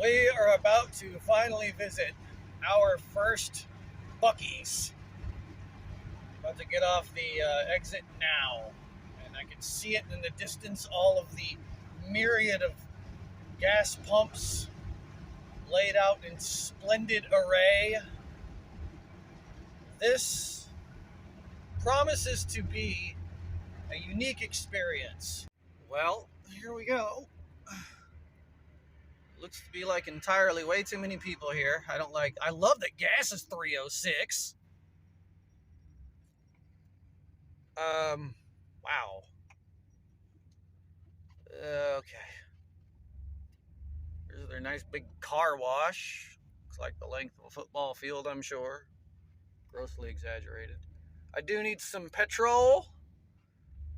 We are about to finally visit our first Buc-Ee'S. About to get off the exit now, and I can see it in the distance, all of the myriad of gas pumps laid out in splendid array. This promises to be a unique experience. Well, here we go. Looks to be like entirely way too many people here. I love that gas is $3.06. Wow. Okay. Here's their nice big car wash. Looks like the length of a football field, I'm sure. Grossly exaggerated. I do need some petrol,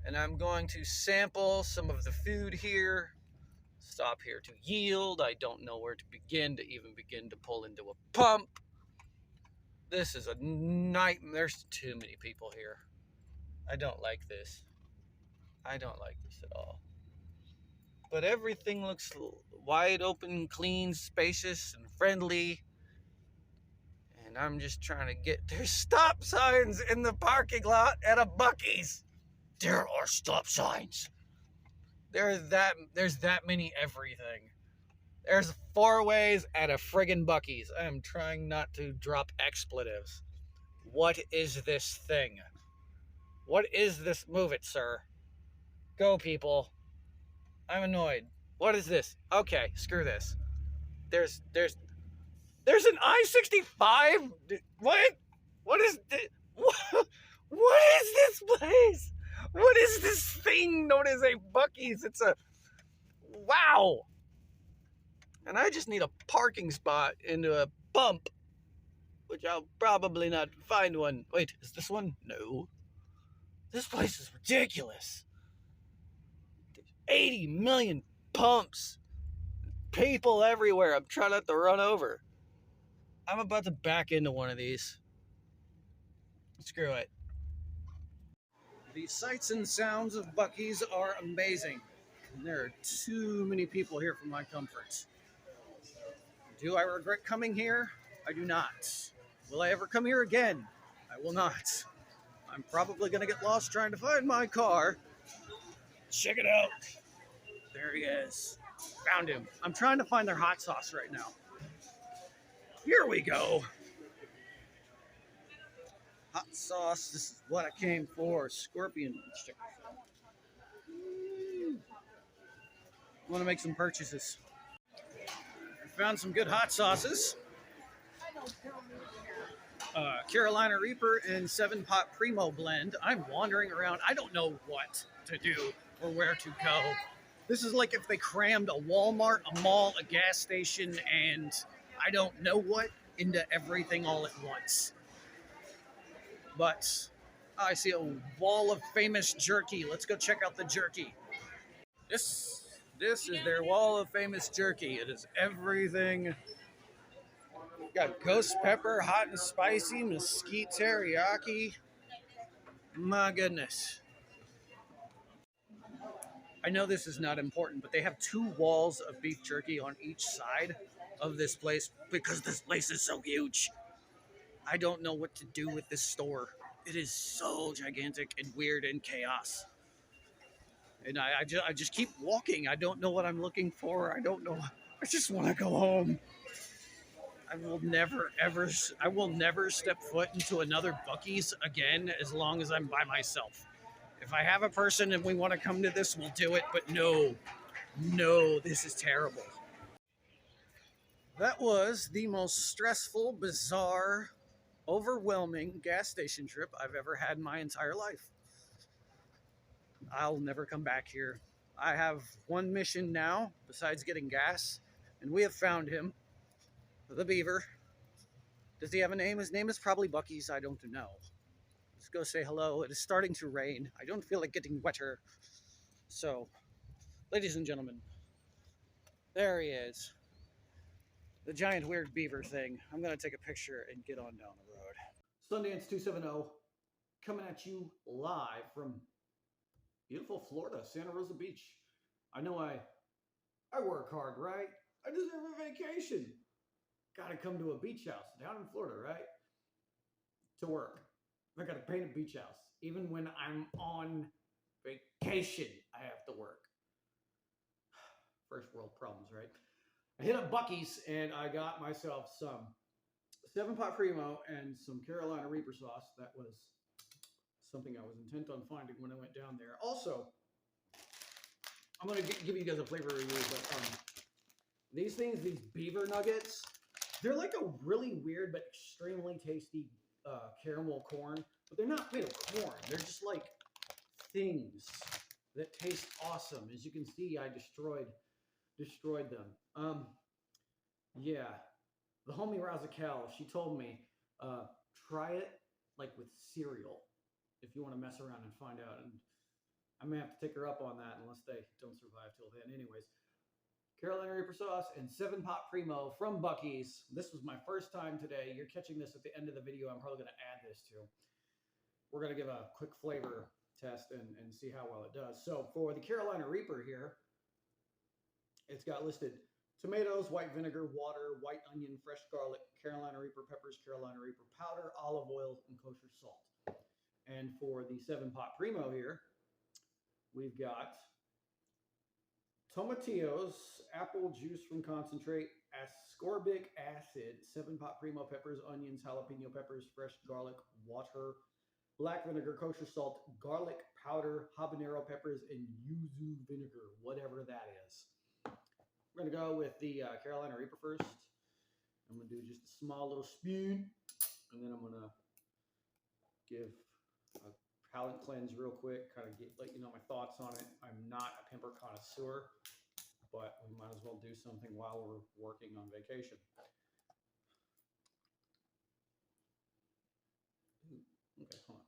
and I'm going to sample some of the food here. Stop here to yield. I don't know where to begin to pull into a pump. This is a nightmare. There's too many people here. I don't like this. I don't like this at all. But everything looks wide open, clean, spacious, and friendly. And I'm just trying to get... There's stop signs in the parking lot at a Buc-Ee'S. There are stop signs. There's that many everything. There's 4 ways at a friggin' Buc-Ee'S. I am trying not to drop expletives. What is this thing? What is this? Move it, sir. Go, people. I'm annoyed. What is this? Okay, screw this. There's an I-65? What? What is this? What is this place? What is this thing known as a Buc-Ee'S? It's a... Wow. And I just need a parking spot into a pump, which I'll probably not find one. Wait, is this one? No. This place is ridiculous. 80 million pumps. People everywhere. I'm trying not to run over. I'm about to back into one of these. Screw it. The sights and sounds of Buc-Ee'S are amazing. And there are too many people here for my comfort. Do I regret coming here? I do not. Will I ever come here again? I will not. I'm probably going to get lost trying to find my car. Check it out. There he is. Found him. I'm trying to find their hot sauce right now. Here we go. Hot sauce. This is what I came for. Scorpion chicken. I want to make some purchases. I found some good hot sauces. Carolina Reaper and 7-Pot Primo blend. I'm wandering around. I don't know what to do or where to go. This is like if they crammed a Walmart, a mall, a gas station, and I don't know what into everything all at once. But I see a wall of famous jerky. Let's go check out the jerky. This is their wall of famous jerky. It is everything. Got ghost pepper, hot and spicy, mesquite teriyaki. My goodness. I know this is not important, but they have 2 walls of beef jerky on each side of this place because this place is so huge. I don't know what to do with this store. It is so gigantic and weird and chaos. And I just keep walking. I don't know what I'm looking for. I don't know. I just want to go home. I will never step foot into another Buc-Ee'S again as long as I'm by myself. If I have a person and we want to come to this, we'll do it. But no, this is terrible. That was the most stressful, bizarre, overwhelming gas station trip I've ever had in my entire life. I'll never come back here. I have one mission now besides getting gas, and we have found him. The beaver. Does he have a name? His name is probably Buc-Ee'S. I don't know. Let's go say hello. It is starting to rain. I don't feel like getting wetter. So, ladies and gentlemen, there he is. The giant weird beaver thing. I'm going to take a picture and get on down the road. Sundance 270, coming at you live from beautiful Florida, Santa Rosa Beach. I know I work hard, right? I deserve a vacation. Gotta come to a beach house down in Florida, right? To work. I gotta paint a beach house. Even when I'm on vacation, I have to work. First world problems, right? I hit up Buc-Ee'S and I got myself some 7-pot Primo and some Carolina Reaper sauce. That was something I was intent on finding when I went down there. Also, I'm going to give you guys a flavor review, but these things, these beaver nuggets, they're like a really weird but extremely tasty caramel corn, but they're not made of corn. They're just like things that taste awesome. As you can see, I destroyed them. Yeah, the homie Razakel, she told me, try it like with cereal if you want to mess around and find out. And I may have to take her up on that unless they don't survive till then. Anyways, Carolina Reaper sauce and 7-pot Primo from Buc-Ee'S. This was my first time today. You're catching this at the end of the video. I'm probably going to add this to. We're going to give a quick flavor test and see how well it does. So for the Carolina Reaper here, it's got listed tomatoes, white vinegar, water, white onion, fresh garlic, Carolina Reaper peppers, Carolina Reaper powder, olive oil, and kosher salt. And for the 7-pot Primo here, we've got tomatillos, apple juice from concentrate, ascorbic acid, 7-pot Primo peppers, onions, jalapeno peppers, fresh garlic, water, black vinegar, kosher salt, garlic powder, habanero peppers, and yuzu vinegar, whatever that is. We're going to go with the Carolina Reaper first. I'm going to do just a small little spoon, and then I'm going to give a palate cleanse real quick, kind of let you know my thoughts on it. I'm not a pimper connoisseur, but we might as well do something while we're working on vacation. Okay, hold on.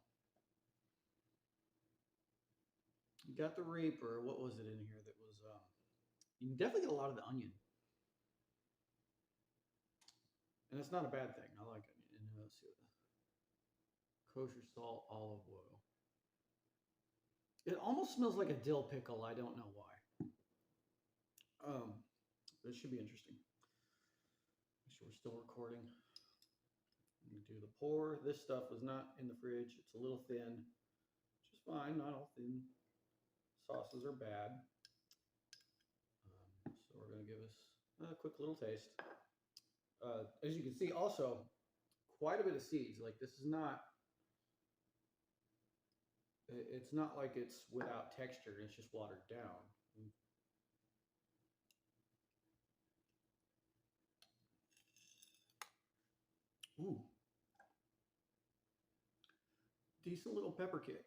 You got the Reaper. What was it in here that was, you can definitely get a lot of the onion. And it's not a bad thing. I like onion. And let's see what kosher salt, olive oil. It almost smells like a dill pickle. I don't know why. This should be interesting. Make sure we're still recording. Do the pour. This stuff was not in the fridge. It's a little thin, which is fine. Not all thin sauces are bad. So we're going to give us a quick little taste. As you can see, also quite a bit of seeds. Like this is not. It's not like it's without texture. It's just watered down. Ooh. Decent little pepper kick.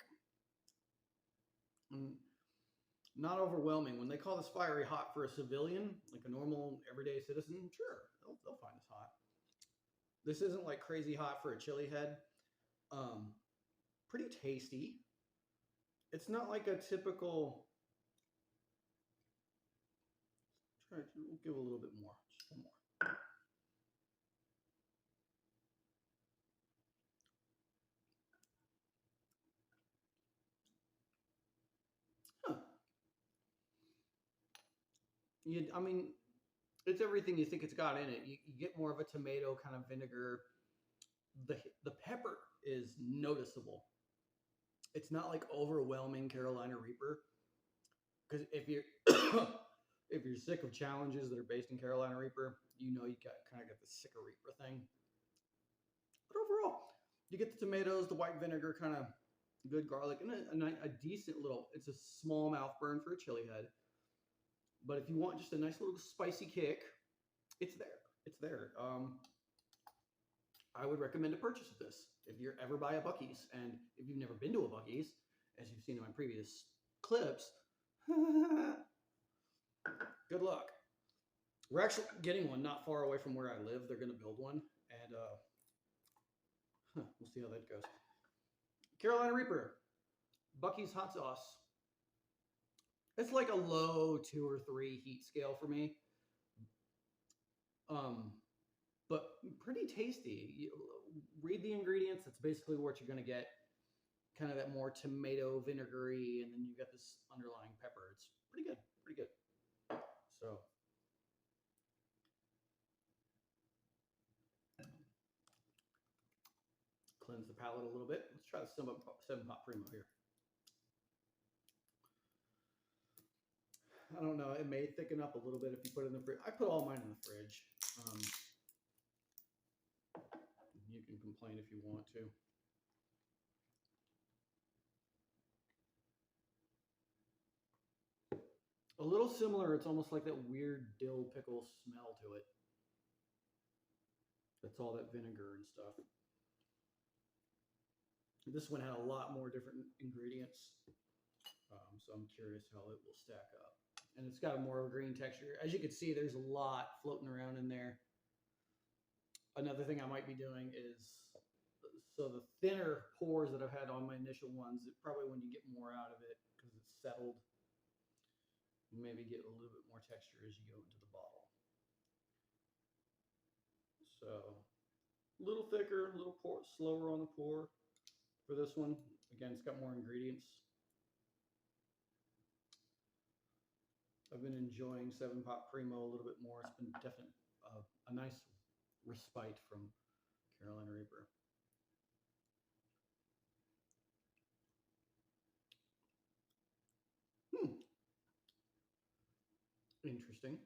Not overwhelming. When they call this fiery hot for a civilian, like a normal everyday citizen, sure, they'll find this hot. This isn't like crazy hot for a chili head. Pretty tasty. It's not like a typical. We'll give a little bit more. Just one more. I mean, it's everything you think it's got in it. You get more of a tomato kind of vinegar. The pepper is noticeable. It's not like overwhelming Carolina Reaper. Because if you're if you're sick of challenges that are based in Carolina Reaper, you know you kind of get the sicker Reaper thing. But overall, you get the tomatoes, the white vinegar, kind of good garlic, and a decent little. It's a small mouth burn for a chili head. But if you want just a nice little spicy kick, it's there. It's there. I would recommend a purchase of this if you're ever by a Buc-Ee'S, and if you've never been to a Buc-Ee'S, as you've seen in my previous clips. Good luck. We're actually getting one not far away from where I live. They're going to build one, and we'll see how that goes. Carolina Reaper, Buc-Ee'S hot sauce. It's like a low 2 or 3 heat scale for me. But pretty tasty. You read the ingredients. That's basically what you're going to get. Kind of that more tomato vinegary, and then you got this underlying pepper. It's pretty good. Pretty good. So cleanse the palate a little bit. Let's try the 7-Pot Primo here. I don't know. It may thicken up a little bit if you put it in the fridge. I put all mine in the fridge. You can complain if you want to. A little similar. It's almost like that weird dill pickle smell to it. That's all that vinegar and stuff. This one had a lot more different ingredients. So I'm curious how it will stack up. And it's got a more green texture. As you can see, there's a lot floating around in there. Another thing I might be doing is, so the thinner pours that I've had on my initial ones, probably when you get more out of it, because it's settled, you maybe get a little bit more texture as you go into the bottle. So a little thicker, a little slower on the pour for this one. Again, it's got more ingredients. I've been enjoying 7-Pot Primo a little bit more. It's been definitely a nice respite from Carolina Reaper. Interesting.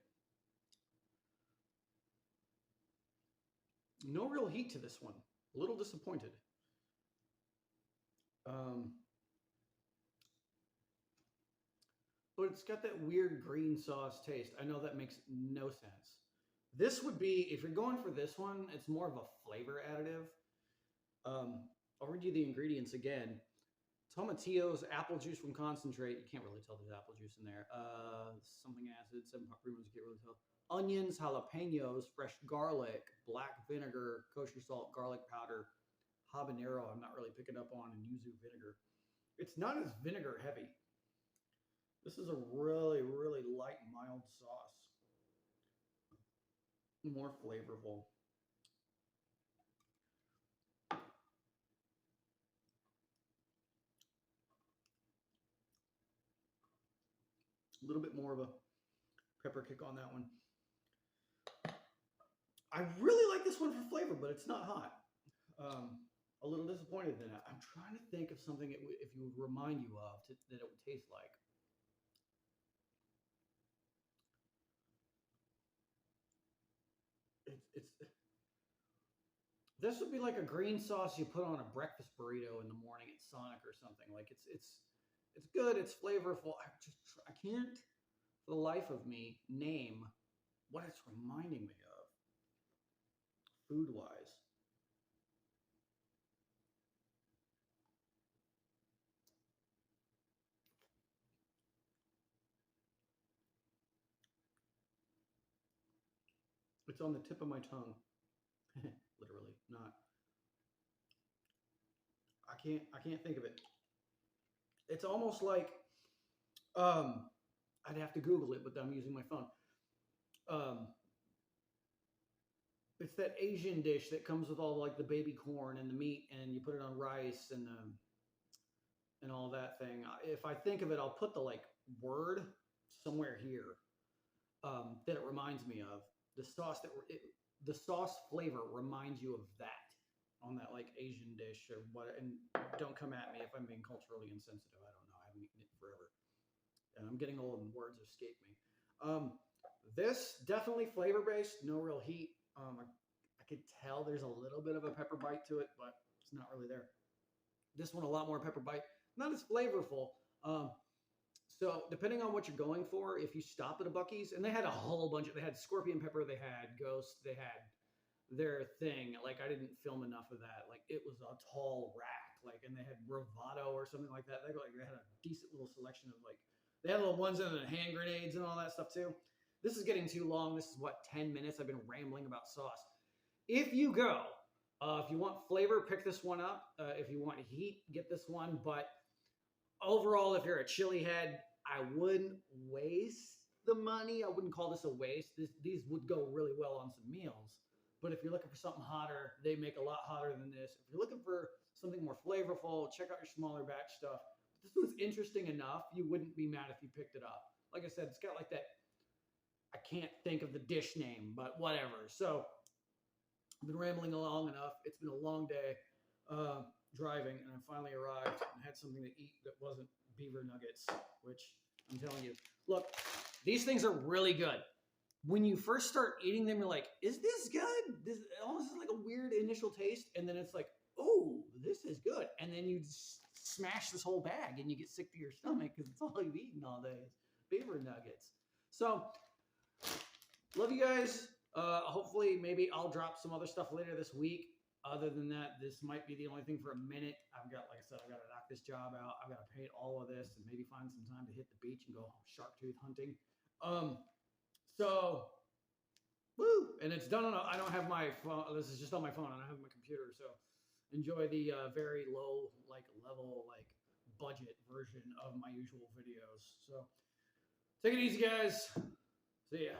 No real heat to this one. A little disappointed. But it's got that weird green sauce taste. I know that makes no sense. This would be, if you're going for this one, it's more of a flavor additive. I'll read you the ingredients again. Tomatillos, apple juice from concentrate. You can't really tell there's apple juice in there. Something acid, 7-Pot Primos, you can't really tell. Onions, jalapenos, fresh garlic, black vinegar, kosher salt, garlic powder, habanero. I'm not really picking up on, and yuzu vinegar. It's not as vinegar heavy. This is a really, really light, mild sauce. More flavorful. A little bit more of a pepper kick on that one. I really like this one for flavor, but it's not hot. A little disappointed in it. I'm trying to think of something if it would remind you of that it would taste like. This would be like a green sauce you put on a breakfast burrito in the morning at Sonic or something. Like it's good. It's flavorful. I can't for the life of me name what it's reminding me of food wise. It's on the tip of my tongue. Literally, not. I can't think of it. It's almost like I'd have to Google it, but I'm using my phone. It's that Asian dish that comes with all like the baby corn and the meat, and you put it on rice and all that thing. If I think of it, I'll put the like word somewhere here that it reminds me of. The sauce the sauce flavor reminds you of that on that like Asian dish or what. And don't come at me if I'm being culturally insensitive. I don't know. I haven't eaten it forever, and I'm getting old and words escape me. This definitely flavor based, no real heat. I could tell there's a little bit of a pepper bite to it, but it's not really there. This one a lot more pepper bite, not as flavorful. So depending on what you're going for, if you stop at a Buc-Ee'S, and they had a whole bunch they had scorpion pepper, they had ghost, they had their thing. Like I didn't film enough of that. Like it was a tall rack, like, and they had bravado or something like that. They had a decent little selection of like, they had little ones in the hand grenades and all that stuff too. This is getting too long. This is what, 10 minutes? I've been rambling about sauce. If you go, if you want flavor, pick this one up. If you want heat, get this one. But overall, if you're a chili head, I wouldn't waste the money. I wouldn't call this a waste. These would go really well on some meals. But if you're looking for something hotter, they make a lot hotter than this. If you're looking for something more flavorful, check out your smaller batch stuff. This one's interesting enough. You wouldn't be mad if you picked it up. Like I said, it's got like that, I can't think of the dish name, but whatever. So I've been rambling along enough. It's been a long day. driving, and I finally arrived and had something to eat that wasn't beaver nuggets, which I'm telling you, look, these things are really good. When you first start eating them, you're like, is this good? This almost is like a weird initial taste, and then it's like, oh, this is good. And then you smash this whole bag and you get sick to your stomach because it's all you've eaten all day is beaver nuggets. So, love you guys. Hopefully, maybe I'll drop some other stuff later this week. Other than that, this might be the only thing for a minute. I've got, like I said, I've got to knock this job out. I've got to paint all of this and maybe find some time to hit the beach and go shark tooth hunting. So, woo! And it's done on I don't have my phone. This is just on my phone. I don't have my computer. So, enjoy the very low, level, budget version of my usual videos. So, take it easy, guys. See ya.